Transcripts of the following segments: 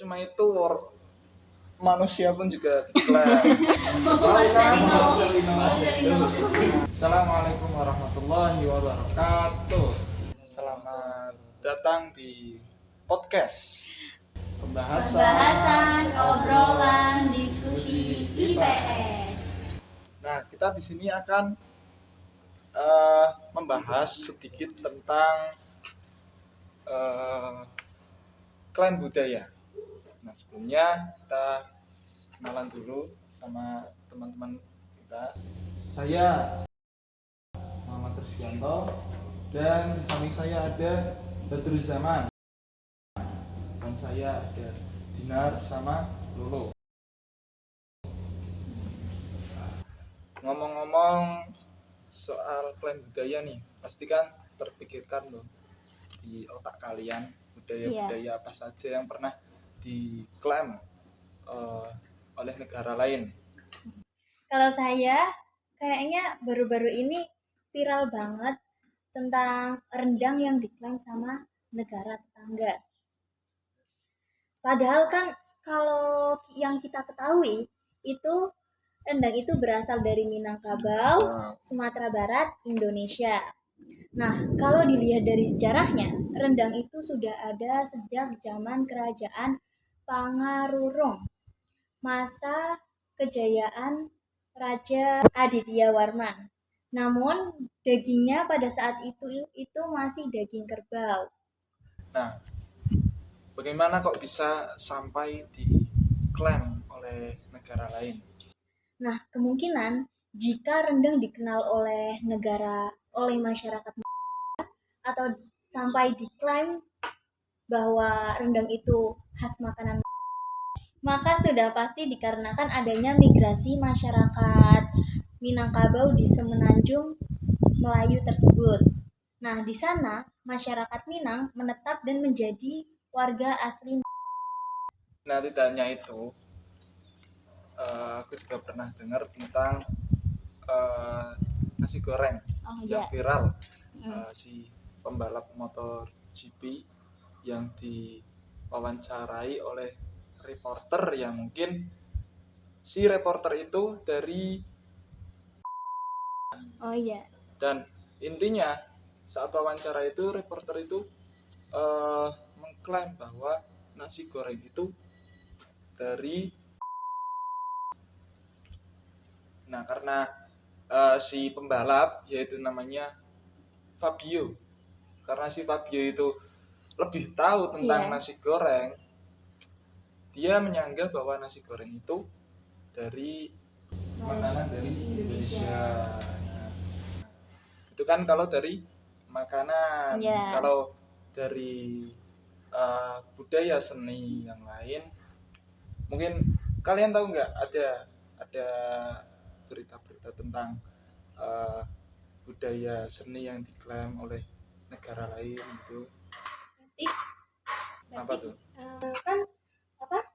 cuma itu, manusia pun juga diklaim. Assalamualaikum warahmatullahi wabarakatuh. Selamat datang di podcast Pembahasan obrolan diskusi IPS. Nah, kita di sini akan membahas sedikit tentang klaim budaya. Nah, sebelumnya kita kenalan dulu sama teman-teman kita. Saya Muhammad Rizkianto dan di samping saya ada Badruz Zaman. Dan saya ada Dinar sama Lolo. Ngomong-ngomong soal klaim budaya nih, pasti kan terpikirkan loh di otak kalian budaya-budaya apa saja yang pernah diklaim oleh negara lain. Kalau saya kayaknya baru-baru ini viral banget tentang rendang yang diklaim sama negara tetangga. Padahal kan kalau yang kita ketahui itu rendang itu berasal dari Minangkabau, Sumatera Barat, Indonesia. Nah, kalau dilihat dari sejarahnya, rendang itu sudah ada sejak zaman kerajaan Pangarurung, masa kejayaan Raja Aditya Warman. Namun, dagingnya pada saat itu masih daging kerbau. Nah, bagaimana kok bisa sampai diklaim oleh negara lain? Nah, kemungkinan jika rendang dikenal oleh masyarakat atau sampai diklaim bahwa rendang itu khas makanan, maka sudah pasti dikarenakan adanya migrasi masyarakat Minangkabau di Semenanjung Melayu tersebut. Nah, di sana masyarakat Minang menetap dan menjadi warga asli. Nah, tidak hanya itu, aku juga pernah dengar tentang nasi goreng yang viral. Si pembalap motor GP yang diwawancarai oleh reporter yang mungkin si reporter itu dari dan intinya saat wawancara itu reporter itu mengklaim bahwa nasi goreng itu dari karena si pembalap yaitu namanya Fabio, karena si Fabio itu lebih tahu tentang nasi goreng, dia menyanggah bahwa nasi goreng itu dari makanan dari Indonesia. Nah, itu kan kalau dari makanan. Kalau dari budaya seni yang lain, mungkin kalian tahu nggak ada berita-berita tentang budaya seni yang diklaim oleh negara lain gitu? Apa tuh?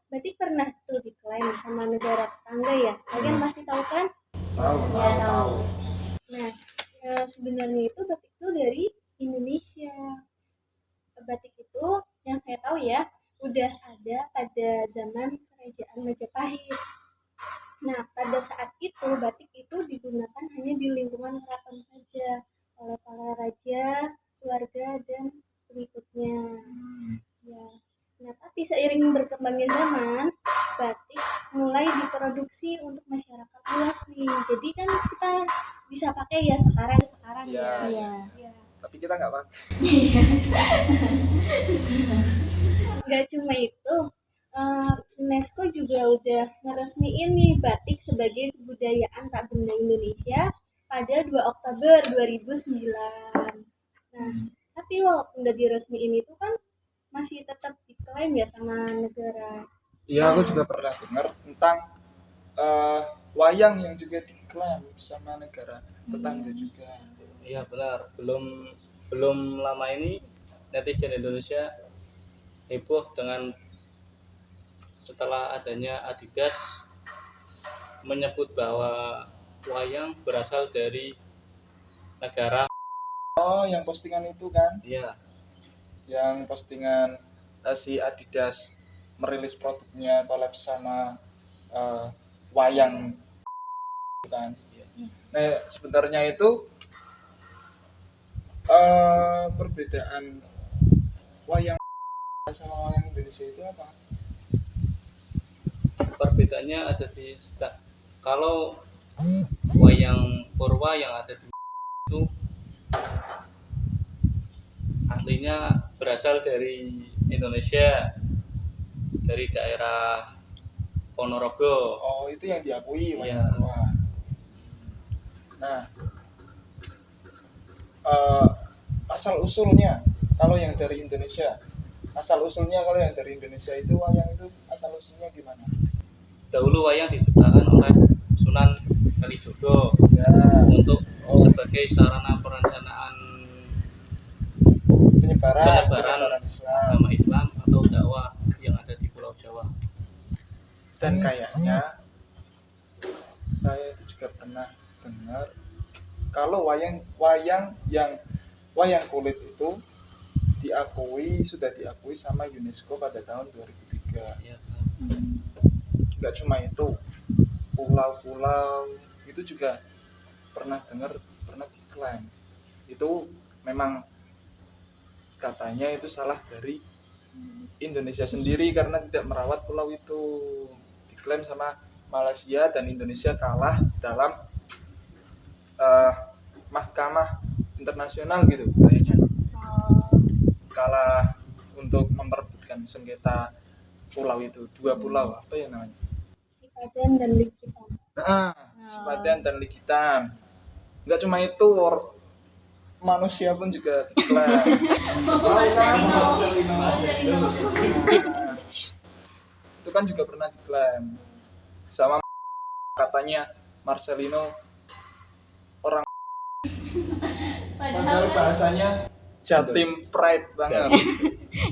Berarti pernah tuh diklaim sama negara tetangga ya? Kalian pasti tahu kan? Tahu. Nah, sebenarnya itu batik itu dari Indonesia. Batik itu yang saya tahu ya, udah ada pada zaman kerajaan Majapahit. Nah, pada saat itu batik itu digunakan hanya di lingkungan keraton saja oleh para raja, keluarga dan pengikutnya. Ya. Nah, tapi seiring berkembangnya zaman, batik mulai diproduksi untuk masyarakat luas nih. Jadi kan kita bisa pakai ya sekarang ya. Tapi kita nggak pakai. Nggak cuma itu, UNESCO juga udah ngeresmiin nih batik sebagai kebudayaan tak benda Indonesia pada 2 Oktober 2009. Nah, tapi walaupun udah diresmiin itu kan masih tetap diklaim ya sama negara. Iya, aku juga pernah dengar tentang wayang yang juga diklaim sama negara tetangga juga. Iya benar, belum lama ini netizen Indonesia heboh dengan setelah adanya Adidas menyebut bahwa wayang berasal dari negara. Oh, yang postingan itu kan? Iya. Yang postingan si Adidas merilis produknya collab sama wayang kan. Nah sebenarnya itu perbedaan wayang sama wayang Indonesia itu apa? Perbedaannya ada di kalau wayang Purwa yang ada di itu aslinya berasal dari Indonesia, dari daerah Ponorogo. Oh itu yang diakui wayang Iya. Purwa. Nah asal usulnya kalau yang dari Indonesia, kalau yang dari Indonesia itu wayang itu asal usulnya gimana? Dahulu wayang diciptakan oleh Sunan Kalijogo Ya, untuk sebagai sarana perencanaan penyebaran Islam. agama Islam atau dakwah yang ada di Pulau Jawa. Dan kayaknya saya itu juga pernah dengar kalau wayang kulit itu sudah diakui sama UNESCO pada tahun 2003. Ya, Nggak cuma itu, pulau-pulau itu juga pernah diklaim. Itu memang katanya itu salah dari Indonesia sendiri karena tidak merawat pulau itu. Diklaim sama Malaysia dan Indonesia kalah dalam mahkamah internasional gitu kayaknya. Kalah untuk memperebutkan sengketa pulau itu, dua pulau apa ya namanya? Sipadan dan Likitan. Sipadan dan Likitan. Enggak cuma itu, manusia pun juga diklaim. Itu kan juga pernah diklaim sama katanya Marcelino orang padahal bahasanya Jatim Pride banget.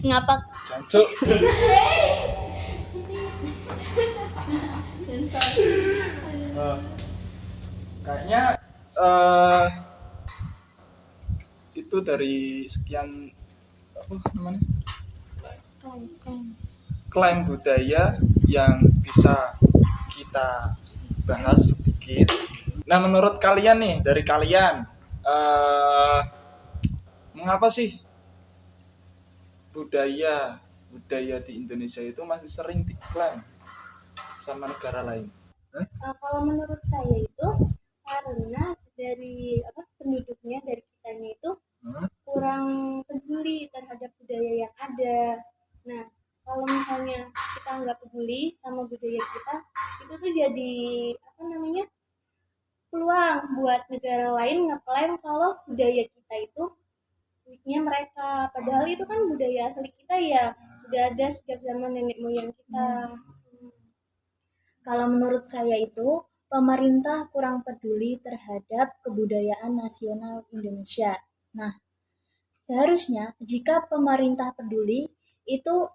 Ngapak. Jancuk. Kayaknya itu dari sekian apa namanya klaim budaya yang bisa kita bahas sedikit. Nah menurut kalian nih, dari kalian mengapa sih budaya di Indonesia itu masih sering diklaim sama negara lain? Kalau menurut saya itu karena dari penduduknya, dari kitanya itu kurang peduli terhadap budaya yang ada. Nah kalau misalnya kita nggak peduli sama budaya kita, itu tuh jadi peluang buat negara lain ngeklaim kalau budaya kita itu miliknya mereka, padahal itu kan budaya asli kita ya, udah ada sejak zaman nenek moyang kita. Kalau menurut saya itu pemerintah kurang peduli terhadap kebudayaan nasional Indonesia. Nah, seharusnya jika pemerintah peduli itu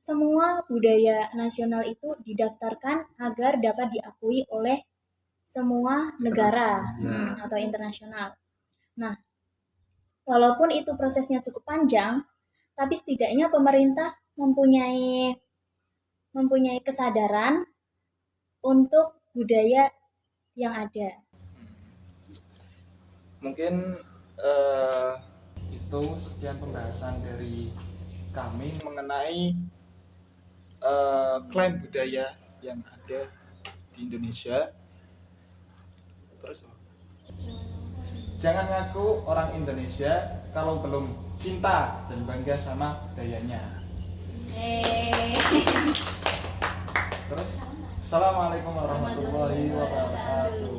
semua budaya nasional itu didaftarkan agar dapat diakui oleh semua negara atau internasional. Nah, walaupun itu prosesnya cukup panjang, tapi setidaknya pemerintah mempunyai kesadaran untuk budaya yang ada. Mungkin itu sekian pembahasan dari kami mengenai klaim budaya yang ada di Indonesia. Terus jangan ngaku orang Indonesia kalau belum cinta dan bangga sama budayanya. Terus Assalamualaikum warahmatullahi wabarakatuh.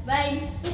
Bye.